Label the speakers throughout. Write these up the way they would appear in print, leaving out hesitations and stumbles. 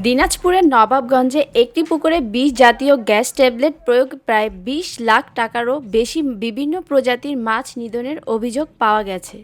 Speaker 1: দিনাজপুরের নবাবগঞ্জে একটি পুকুরে বিষ জাতীয় গ্যাস ট্যাবলেট প্রয়োগ প্রায় ২০ লাখ টাকারও বেশি বিভিন্ন প্রজাতির মাছ নিধনের অভিযোগ পাওয়া গেছে।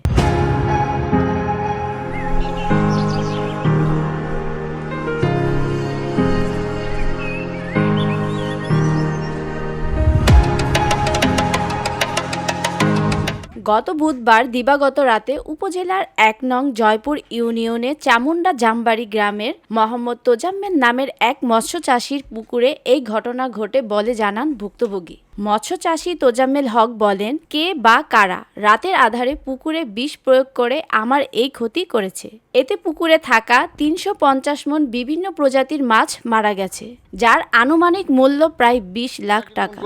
Speaker 1: গত বুধবার দিবাগত রাতে উপজেলার ১ নং জয়পুর ইউনিয়নে চামুন্ডা জামবাড়ি গ্রামের মোহাম্মদ তোজাম্মেল নামের এক মৎস্য চাষির পুকুরে এই ঘটনা ঘটে বলে জানান ভুক্তভোগী। মৎস্য চাষী তোজাম্মেল হক বলেন, কে বা কারা রাতের আধারে পুকুরে বিষ প্রয়োগ করে আমার এই ক্ষতি করেছে। এতে পুকুরে থাকা ৩৫০ মণ বিভিন্ন প্রজাতির মাছ মারা গেছে, যার আনুমানিক মূল্য প্রায় ২০ লাখ টাকা।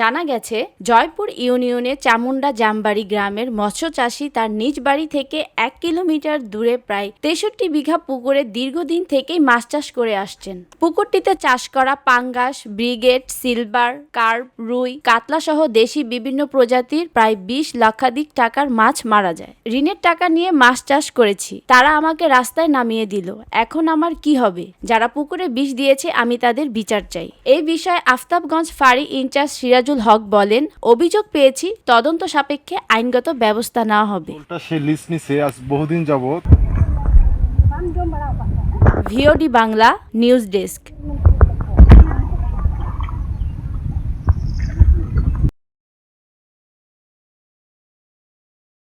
Speaker 1: জানা গেছে, জয়পুর ইউনিয়নে চামুন্ডা জামবাড়ি গ্রামের মৎস্য চাষী তার নিজ বাড়ি থেকে ১ কিলোমিটার দূরে প্রায় ৬৩ বিঘা পুকুরে দীর্ঘদিন থেকেই মাছ চাষ করে আসছেন। পুকুরটিতে চাষ করা পাঙ্গাস, ব্রিগেড, সিলভার, কার্প, রুই, কাতলা সহ দেশি বিভিন্ন প্রজাতির প্রায় ২০ লক্ষাধিক টাকার মাছ মারা যায়। ঋণের টাকা নিয়ে মাছ চাষ করেছি, তারা আমাকে রাস্তায় নামিয়ে দিল। এখন আমার কি হবে? যারা পুকুরে বিষ দিয়েছে আমি তাদের বিচার চাই। এই বিষয়ে আফতাবগঞ্জ ফাঁড়ি ইনচার্জ সিরাজুল হক বলেন, অভিযোগ পেয়েছি, তদন্ত সাপেক্ষে আইনগত ব্যবস্থা নেওয়া হবে। VOD Bangla news desk.